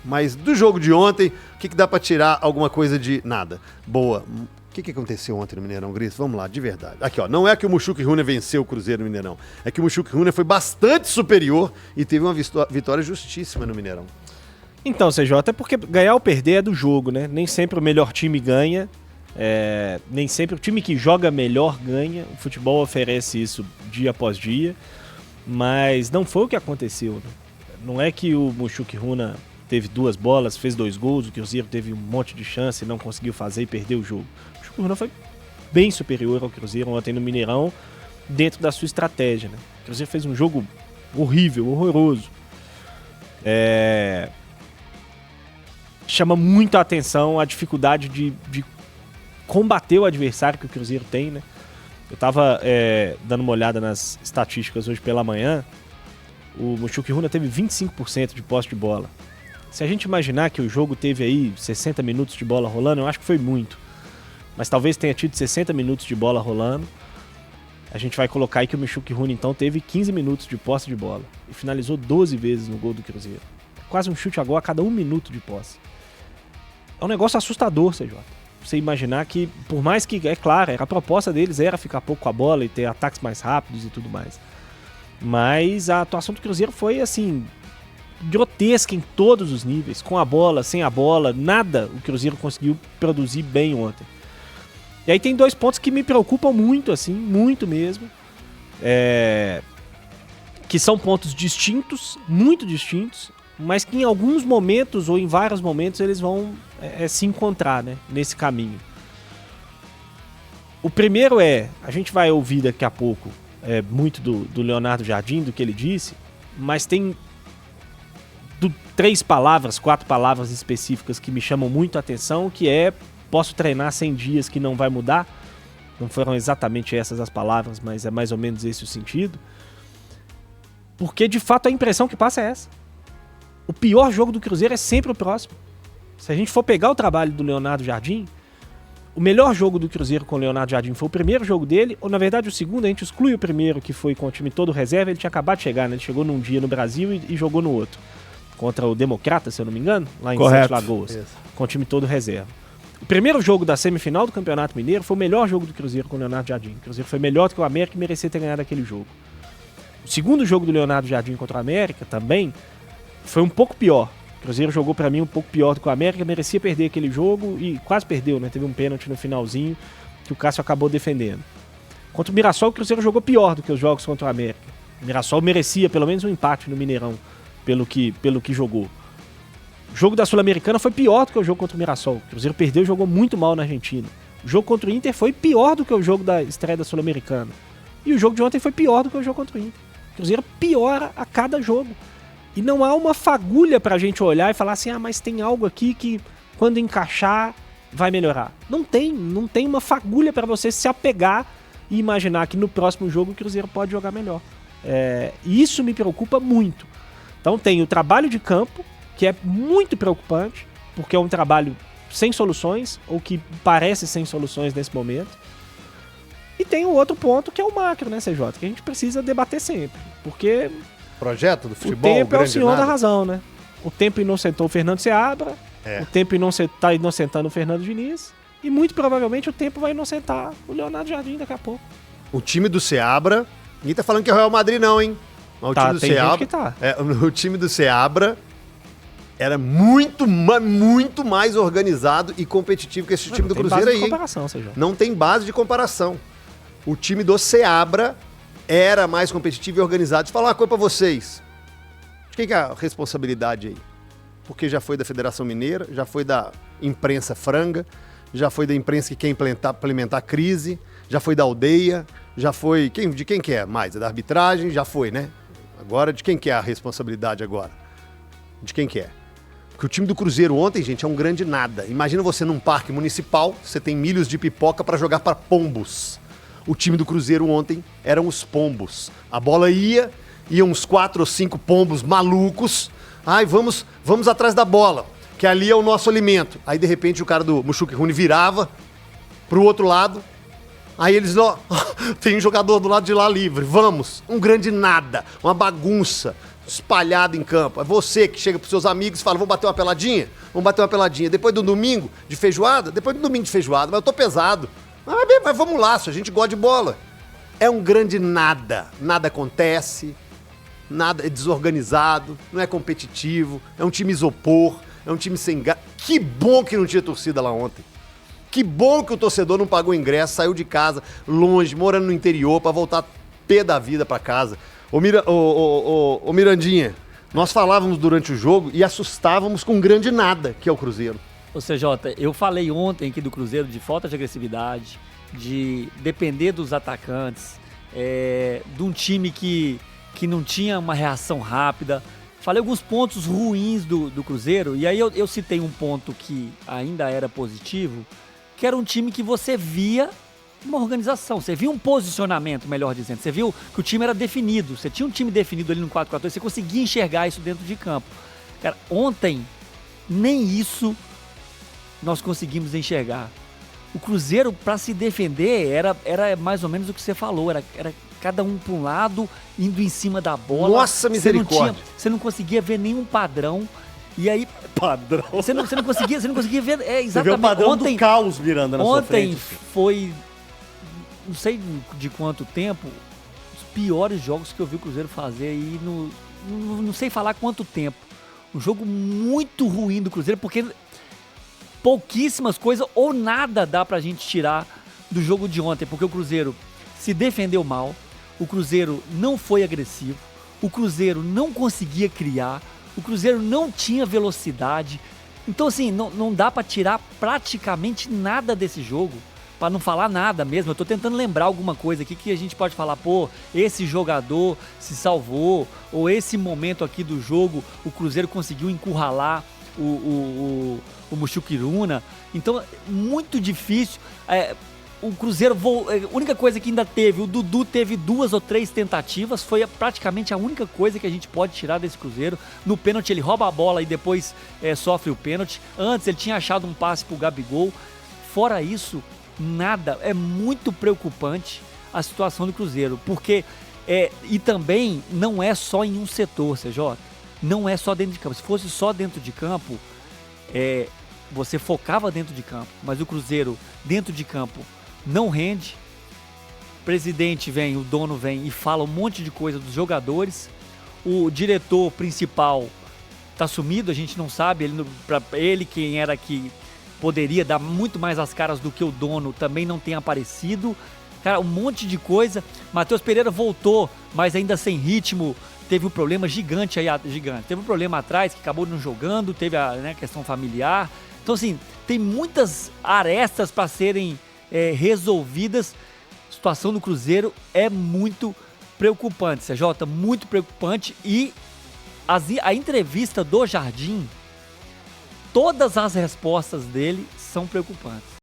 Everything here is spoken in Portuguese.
Mas do jogo de ontem, o que dá pra tirar alguma coisa de nada? Boa. O que aconteceu ontem no Mineirão, Gris? Vamos lá, de verdade. Aqui, ó, não é que o Mushuc Runa venceu o Cruzeiro no Mineirão. É que o Mushuc Runa foi bastante superior e teve uma vitória justíssima no Mineirão. Então, CJ, até porque ganhar ou perder é do jogo, né? Nem sempre o melhor time ganha, nem sempre o time que joga melhor ganha. O futebol oferece isso dia após dia, mas não foi o que aconteceu, né? Não é que o Mushuc Runa teve 2 bolas, fez 2 gols, o Cruzeiro teve um monte de chance e não conseguiu fazer e perdeu o jogo. O Mushuc Runa foi bem superior ao Cruzeiro ontem no Mineirão, dentro da sua estratégia, né? O Cruzeiro fez um jogo horrível, horroroso. Chama muito a atenção a dificuldade de combater o adversário que o Cruzeiro tem, né? Eu tava dando uma olhada nas estatísticas hoje pela manhã. O Mushuc Runa teve 25% de posse de bola. Se a gente imaginar que o jogo teve aí 60 minutos de bola rolando, eu acho que foi muito. Mas talvez tenha tido 60 minutos de bola rolando. A gente vai colocar aí que o Mushuc Runa então teve 15 minutos de posse de bola e finalizou 12 vezes no gol do Cruzeiro. Quase um chute a gol a cada 1 minuto de posse. É um negócio assustador, CJ. Você imaginar que, por mais que, é claro, a proposta deles era ficar pouco com a bola e ter ataques mais rápidos e tudo mais. Mas a atuação do Cruzeiro foi, assim, grotesca em todos os níveis. Com a bola, sem a bola, nada o Cruzeiro conseguiu produzir bem ontem. E aí tem 2 pontos que me preocupam muito, assim, muito mesmo. Que são pontos distintos, muito distintos, mas que em alguns momentos ou em vários momentos eles vão se encontrar, né, nesse caminho. O primeiro a gente vai ouvir daqui a pouco muito do Leonardo Jardim, do que ele disse, mas tem 3 palavras, 4 palavras específicas que me chamam muito a atenção, que posso treinar 100 dias que não vai mudar. Não foram exatamente essas as palavras, mas é mais ou menos esse o sentido. Porque de fato a impressão que passa é essa. O pior jogo do Cruzeiro é sempre o próximo. Se a gente for pegar o trabalho do Leonardo Jardim, o melhor jogo do Cruzeiro com o Leonardo Jardim foi o primeiro jogo dele, ou na verdade o segundo, a gente exclui o primeiro, que foi com o time todo reserva, ele tinha acabado de chegar, né? Ele chegou num dia no Brasil e jogou no outro. Contra o Democrata, se eu não me engano, lá em Sete Lagoas, isso, com o time todo reserva. O primeiro jogo da semifinal do Campeonato Mineiro foi o melhor jogo do Cruzeiro com o Leonardo Jardim. O Cruzeiro foi melhor do que o América e merecia ter ganhado aquele jogo. O segundo jogo do Leonardo Jardim contra o América também foi um pouco pior. O Cruzeiro jogou pra mim um pouco pior do que o América, merecia perder aquele jogo e quase perdeu, né? Teve um pênalti no finalzinho que o Cássio acabou defendendo. Contra o Mirassol, o Cruzeiro jogou pior do que os jogos contra o América. O Mirassol merecia pelo menos um empate no Mineirão, pelo que jogou. O jogo da Sul-Americana foi pior do que o jogo contra o Mirassol. O Cruzeiro perdeu e jogou muito mal na Argentina. O jogo contra o Inter foi pior do que o jogo da estreia da Sul-Americana. E o jogo de ontem foi pior do que o jogo contra o Inter. O Cruzeiro piora a cada jogo. E não há uma fagulha pra gente olhar e falar assim, mas tem algo aqui que quando encaixar vai melhorar. Não tem uma fagulha pra você se apegar e imaginar que no próximo jogo o Cruzeiro pode jogar melhor. E isso me preocupa muito. Então tem o trabalho de campo, que é muito preocupante, porque é um trabalho sem soluções, ou que parece sem soluções nesse momento. E tem o outro ponto, que é o macro, né, CJ? Que a gente precisa debater sempre. Porque projeto do futebol, o tempo é o senhor da razão, né? O tempo inocentou o Fernando Seabra, o tempo está inocentando o Fernando Diniz, e muito provavelmente o tempo vai inocentar o Leonardo Jardim daqui a pouco. O time do Seabra, ninguém tá falando que é o Real Madrid não, hein? Mas o time do tem Seabra, gente que tá. O time do Seabra era muito mais organizado e competitivo que esse time do Cruzeiro aí. Não tem base de comparação. O time do Seabra era mais competitivo e organizado. Deixa eu falar uma coisa pra vocês. De quem que é a responsabilidade aí? Porque já foi da Federação Mineira, já foi da imprensa franga, já foi da imprensa que quer implementar crise, já foi da aldeia, já foi... De quem que é mais? É da arbitragem? Já foi, né? Agora, de quem que é a responsabilidade agora? De quem que é? Porque o time do Cruzeiro ontem, gente, é um grande nada. Imagina você num parque municipal, você tem milhos de pipoca pra jogar para pombos. O time do Cruzeiro ontem eram os pombos. A bola iam uns 4 ou 5 pombos malucos. Vamos atrás da bola, que ali é o nosso alimento. Aí, de repente, o cara do Mushuc Runa virava pro outro lado. Aí eles, tem um jogador do lado de lá livre, vamos. Um grande nada, uma bagunça. espalhado em campo. É você que chega pros seus amigos e fala, vamos bater uma peladinha? Vamos bater uma peladinha. Depois do domingo de feijoada? Depois do domingo de feijoada, mas eu tô pesado. Mas vamos lá, se a gente gosta de bola. É um grande nada. Nada acontece, nada é desorganizado, não é competitivo, é um time isopor, é um time sem gato. Que bom que não tinha torcida lá ontem. Que bom que o torcedor não pagou ingresso, saiu de casa, longe, morando no interior, pra voltar pé da vida pra casa. Ô Mirandinha, nós falávamos durante o jogo e assustávamos com um grande nada, que é o Cruzeiro. Ô CJ, eu falei ontem aqui do Cruzeiro de falta de agressividade, de depender dos atacantes, de um time que não tinha uma reação rápida. Falei alguns pontos ruins do Cruzeiro, e aí eu citei um ponto que ainda era positivo, que era um time que você via uma organização, você via um posicionamento, melhor dizendo, você viu que o time era definido, você tinha um time definido ali no 4-4-2, você conseguia enxergar isso dentro de campo. Cara, ontem, nem isso nós conseguimos enxergar. O Cruzeiro, para se defender, era mais ou menos o que você falou, era cada um para um lado, indo em cima da bola. Nossa, misericórdia! Você não conseguia ver nenhum padrão. E aí, padrão. Você não conseguia ver, exatamente. Você vê o padrão ontem, do caos, Miranda, na sua frente. Ontem foi, não sei de quanto tempo, os piores jogos que eu vi o Cruzeiro fazer aí não sei falar quanto tempo. Um jogo muito ruim do Cruzeiro, porque pouquíssimas coisas ou nada dá pra gente tirar do jogo de ontem, porque o Cruzeiro se defendeu mal, o Cruzeiro não foi agressivo, o Cruzeiro não conseguia criar, o Cruzeiro não tinha velocidade. Então, assim, não dá pra tirar praticamente nada desse jogo, pra não falar nada mesmo. Eu tô tentando lembrar alguma coisa aqui que a gente pode falar, pô, esse jogador se salvou, ou esse momento aqui do jogo, o Cruzeiro conseguiu encurralar o Muxuquiruna. Então, muito difícil. O Cruzeiro, a única coisa que ainda teve, o Dudu teve 2 ou 3 tentativas, foi praticamente a única coisa que a gente pode tirar desse Cruzeiro. No pênalti ele rouba a bola e depois sofre o pênalti. Antes ele tinha achado um passe pro Gabigol. Fora isso, nada. É muito preocupante a situação do Cruzeiro, porque, e também não é só em um setor, CJ, não é só dentro de campo. Se fosse só dentro de campo, você focava dentro de campo, mas o Cruzeiro dentro de campo não rende. O presidente vem, o dono vem e fala um monte de coisa dos jogadores. O diretor principal tá sumido, a gente não sabe. Ele quem era que poderia dar muito mais as caras do que o dono, também não tem aparecido. Cara, um monte de coisa. Matheus Pereira voltou, mas ainda sem ritmo. Teve um problema gigante aí, Teve um problema atrás que acabou não jogando, teve a questão familiar. Então, assim, tem muitas arestas para serem resolvidas. A situação do Cruzeiro é muito preocupante, CJ, muito preocupante. E a entrevista do Jardim, todas as respostas dele são preocupantes.